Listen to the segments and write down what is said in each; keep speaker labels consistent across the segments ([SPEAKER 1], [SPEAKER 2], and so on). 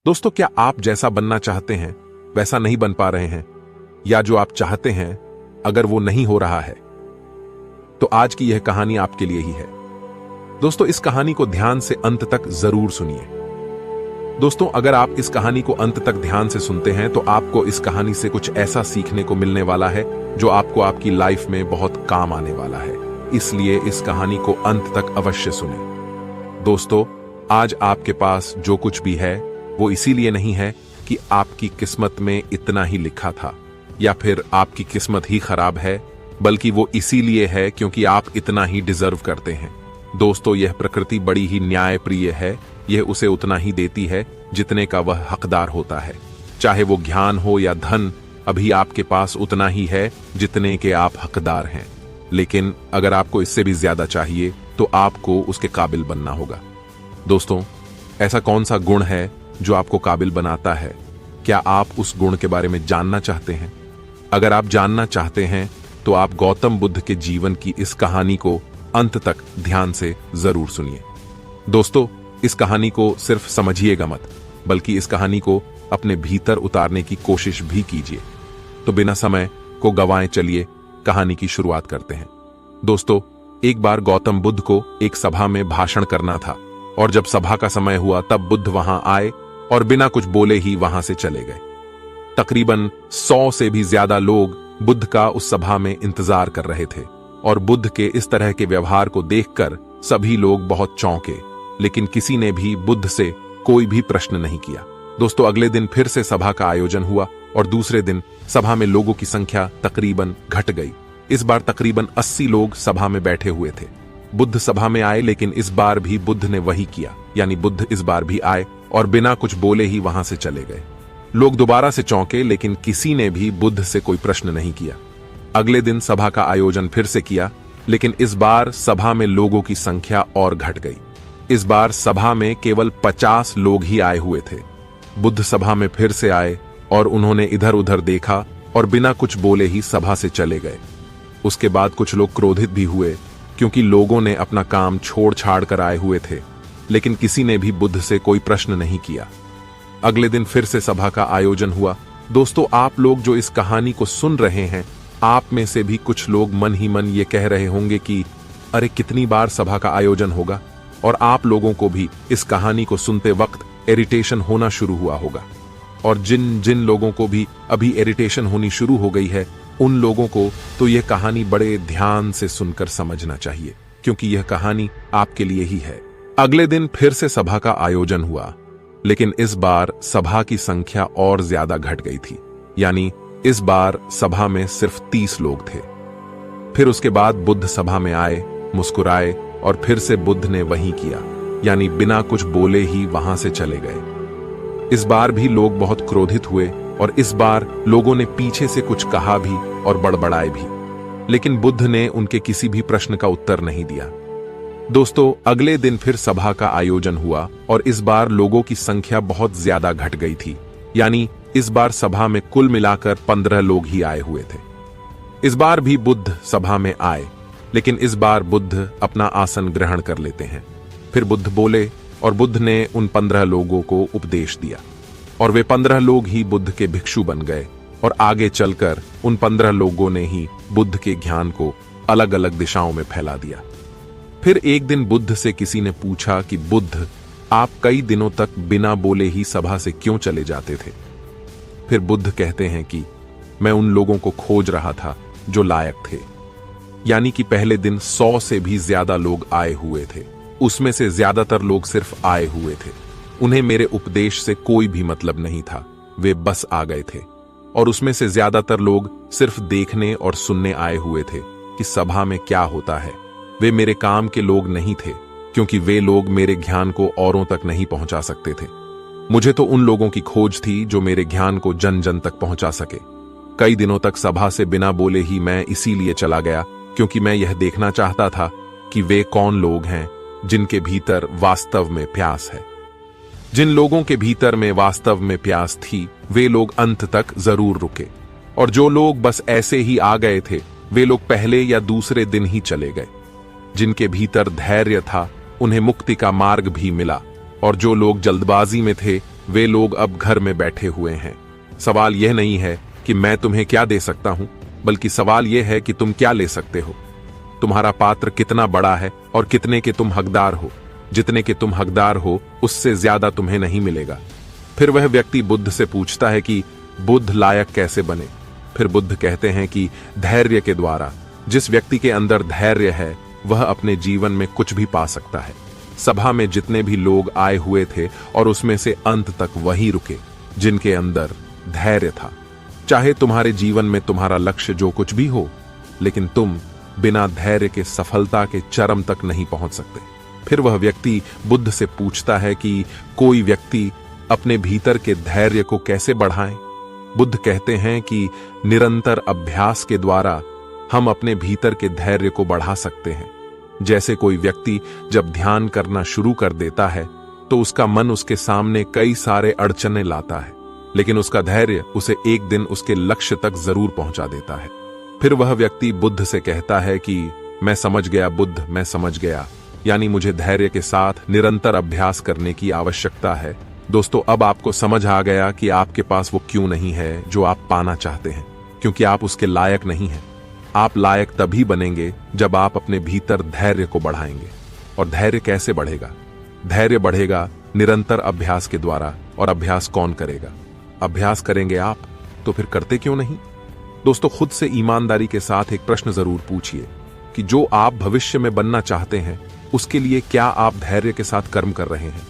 [SPEAKER 1] दोस्तों, क्या आप जैसा बनना चाहते हैं वैसा नहीं बन पा रहे हैं, या जो आप चाहते हैं अगर वो नहीं हो रहा है, तो आज की यह कहानी आपके लिए ही है। दोस्तों, इस कहानी को ध्यान से अंत तक जरूर सुनिए। दोस्तों, अगर आप इस कहानी को अंत तक ध्यान से सुनते हैं तो आपको इस कहानी से कुछ ऐसा सीखने को मिलने वाला है जो आपको आपकी लाइफ में बहुत काम आने वाला है। इसलिए इस कहानी को अंत तक अवश्य सुने। दोस्तों, आज आपके पास जो कुछ भी है वो इसीलिए नहीं है कि आपकी किस्मत में इतना ही लिखा था या फिर आपकी किस्मत ही खराब है, बल्कि वो इसीलिए है क्योंकि आप इतना ही डिजर्व करते हैं। दोस्तों, यह प्रकृति बड़ी ही न्यायप्रिय है। यह उसे उतना ही देती है जितने का वह हकदार होता है। चाहे वो ज्ञान हो या धन, अभी आपके पास उतना ही है जितने के आप हकदार हैं। लेकिन अगर आपको इससे भी ज्यादा चाहिए तो आपको उसके काबिल बनना होगा। दोस्तों, ऐसा कौन सा गुण है जो आपको काबिल बनाता है? क्या आप उस गुण के बारे में जानना चाहते हैं? अगर आप जानना चाहते हैं तो आप गौतम बुद्ध के जीवन की इस कहानी को अंत तक ध्यान से जरूर सुनिए। दोस्तों, इस कहानी को सिर्फ समझिएगा मत, बल्कि इस कहानी को अपने भीतर उतारने की कोशिश भी कीजिए। तो बिना समय को गंवाए चलिए कहानी की शुरुआत करते हैं। दोस्तों, एक बार गौतम बुद्ध को एक सभा में भाषण करना था, और जब सभा का समय हुआ तब बुद्ध वहां आए और बिना कुछ बोले ही वहां से चले गए। तकरीबन 100 से भी ज्यादा लोग बुद्ध का उस सभा में इंतजार कर रहे थे, और बुद्ध के इस तरह के व्यवहार को देखकर सभी लोग बहुत चौंके, लेकिन किसी ने भी बुद्ध से कोई भी प्रश्न नहीं किया। दोस्तों, अगले दिन फिर से सभा का आयोजन हुआ, और दूसरे दिन सभा में लोगों की संख्या तकरीबन घट गई। इस बार तकरीबन 80 लोग सभा में बैठे हुए थे। बुद्ध सभा में आए, लेकिन इस बार भी बुद्ध ने वही किया, यानी बुद्ध इस बार भी आए और बिना कुछ बोले ही वहां से चले गए। लोग दोबारा से चौंके, लेकिन किसी ने भी बुद्ध से कोई प्रश्न नहीं किया। अगले दिन सभा का आयोजन फिर से किया, लेकिन इस बार सभा में लोगों की संख्या और घट गई। इस बार सभा में केवल 50 लोग ही आए हुए थे। बुद्ध सभा में फिर से आए और उन्होंने इधर उधर देखा और बिना कुछ बोले ही सभा से चले गए। उसके बाद कुछ लोग क्रोधित भी हुए, क्योंकि लोगों ने अपना काम छोड़ छाड़ कर आए हुए थे, लेकिन किसी ने भी बुद्ध से कोई प्रश्न नहीं किया। अगले दिन फिर से सभा का आयोजन हुआ। दोस्तों, आप लोग जो इस कहानी को सुन रहे हैं, आप में से भी कुछ लोग मन ही मन ये कह रहे होंगे कि अरे कितनी बार सभा का आयोजन होगा, और आप लोगों को भी इस कहानी को सुनते वक्त इरिटेशन होना शुरू हुआ होगा। और जिन जिन लोगों को भी अभी इरिटेशन होनी शुरू हो गई है, उन लोगों को तो यह कहानी बड़े ध्यान से सुनकर समझना चाहिए, क्योंकि यह कहानी आपके लिए ही है। अगले दिन फिर से सभा का आयोजन हुआ, लेकिन इस बार सभा की संख्या और ज्यादा घट गई थी, यानी इस बार सभा में सिर्फ 30 लोग थे। फिर उसके बाद बुद्ध सभा में आए, मुस्कुराए, और फिर से बुद्ध ने वही किया, यानी बिना कुछ बोले ही वहां से चले गए। इस बार भी लोग बहुत क्रोधित हुए, और इस बार लोगों ने पीछे से कुछ कहा भी और बड़बड़ाए भी, लेकिन बुद्ध ने उनके किसी भी प्रश्न का उत्तर नहीं दिया। दोस्तों, अगले दिन फिर सभा का आयोजन हुआ, और इस बार लोगों की संख्या बहुत ज्यादा घट गई थी, यानी इस बार सभा में कुल मिलाकर 15 लोग ही आए हुए थे। इस बार भी बुद्ध सभा में आए, लेकिन इस बार बुद्ध अपना आसन ग्रहण कर लेते हैं। फिर बुद्ध बोले, और बुद्ध ने उन 15 लोगों को उपदेश दिया, और वे 15 लोग ही बुद्ध के भिक्षु बन गए, और आगे चलकर उन 15 लोगों ने ही बुद्ध के ज्ञान को अलग अलग दिशाओं में फैला दिया। फिर एक दिन बुद्ध से किसी ने पूछा कि बुद्ध, आप कई दिनों तक बिना बोले ही सभा से क्यों चले जाते थे? फिर बुद्ध कहते हैं कि मैं उन लोगों को खोज रहा था जो लायक थे, यानी कि पहले दिन 100 से भी ज्यादा लोग आए हुए थे। उसमें से ज्यादातर लोग सिर्फ आए हुए थे, उन्हें मेरे उपदेश से कोई भी मतलब नहीं था, वे बस आ गए थे। और उसमें से ज्यादातर लोग सिर्फ देखने और सुनने आए हुए थे कि सभा में क्या होता है। वे मेरे काम के लोग नहीं थे, क्योंकि वे लोग मेरे ज्ञान को औरों तक नहीं पहुंचा सकते थे। मुझे तो उन लोगों की खोज थी जो मेरे ज्ञान को जन जन तक पहुंचा सके। कई दिनों तक सभा से बिना बोले ही मैं इसीलिए चला गया, क्योंकि मैं यह देखना चाहता था कि वे कौन लोग हैं जिनके भीतर वास्तव में प्यास है। जिन लोगों के भीतर में वास्तव में प्यास थी, वे लोग अंत तक जरूर रुके, और जो लोग बस ऐसे ही आ गए थे, वे लोग पहले या दूसरे दिन ही चले गए। जिनके भीतर धैर्य था, उन्हें मुक्ति का मार्ग भी मिला, और जो लोग जल्दबाजी में थे वे लोग अब घर में बैठे हुए हैं। सवाल यह नहीं है कि मैं तुम्हें क्या दे सकता हूं, बल्कि सवाल यह है कि तुम क्या ले सकते हो। तुम्हारा पात्र कितना बड़ा है और कितने के तुम हकदार हो। जितने के तुम हकदार हो उससे ज्यादा तुम्हें नहीं मिलेगा। फिर वह व्यक्ति बुद्ध से पूछता है कि बुद्ध लायक कैसे बने। फिर बुद्ध कहते हैं कि धैर्य के द्वारा। जिस व्यक्ति के अंदर धैर्य है वह अपने जीवन में कुछ भी पा सकता है। सभा में जितने भी लोग आए हुए थे और उसमें से अंत तक वही रुके जिनके अंदर धैर्य था। चाहे तुम्हारे जीवन में तुम्हारा लक्ष्य जो कुछ भी हो, लेकिन तुम बिना धैर्य के सफलता के चरम तक नहीं पहुंच सकते। फिर वह व्यक्ति बुद्ध से पूछता है कि कोई व्यक्ति अपने भीतर के धैर्य को कैसे बढ़ाए। बुद्ध कहते हैं कि निरंतर अभ्यास के द्वारा हम अपने भीतर के धैर्य को बढ़ा सकते हैं। जैसे कोई व्यक्ति जब ध्यान करना शुरू कर देता है तो उसका मन उसके सामने कई सारे अड़चने लाता है, लेकिन उसका धैर्य उसे एक दिन उसके लक्ष्य तक जरूर पहुंचा देता है। फिर वह व्यक्ति बुद्ध से कहता है कि मैं समझ गया बुद्ध, मैं समझ गया, यानी मुझे धैर्य के साथ निरंतर अभ्यास करने की आवश्यकता है। दोस्तों, अब आपको समझ आ गया कि आपके पास वो क्यों नहीं है जो आप पाना चाहते हैं, क्योंकि आप उसके लायक नहीं हैं। आप लायक तभी बनेंगे जब आप अपने भीतर धैर्य को बढ़ाएंगे। और धैर्य कैसे बढ़ेगा? धैर्य बढ़ेगा निरंतर अभ्यास के द्वारा। और अभ्यास कौन करेगा? अभ्यास करेंगे आप, तो फिर करते क्यों नहीं? दोस्तों, खुद से ईमानदारी के साथ एक प्रश्न जरूर पूछिए कि जो आप भविष्य में बनना चाहते हैं उसके लिए क्या आप धैर्य के साथ कर्म कर रहे हैं?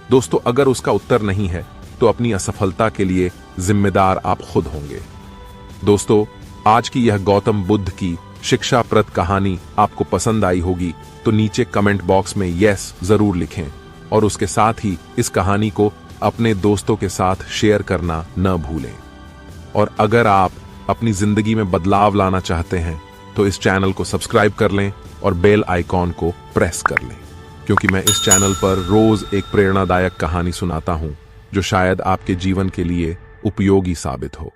[SPEAKER 1] दोस्तों, अगर उसका उत्तर नहीं है तो अपनी असफलता के लिए जिम्मेदार आप खुद होंगे। दोस्तों, आज की यह गौतम बुद्ध की शिक्षाप्रद कहानी आपको पसंद आई होगी तो नीचे कमेंट बॉक्स में यस जरूर लिखें और उसके साथ ही इस कहानी को अपने दोस्तों के साथ शेयर करना न भूलें। और अगर आप अपनी जिंदगी में बदलाव लाना चाहते हैं तो इस चैनल को सब्सक्राइब कर लें और बेल आइकॉन को प्रेस कर लें, क्योंकि मैं इस चैनल पर रोज एक प्रेरणादायक कहानी सुनाता हूं जो शायद आपके जीवन के लिए उपयोगी साबित हो।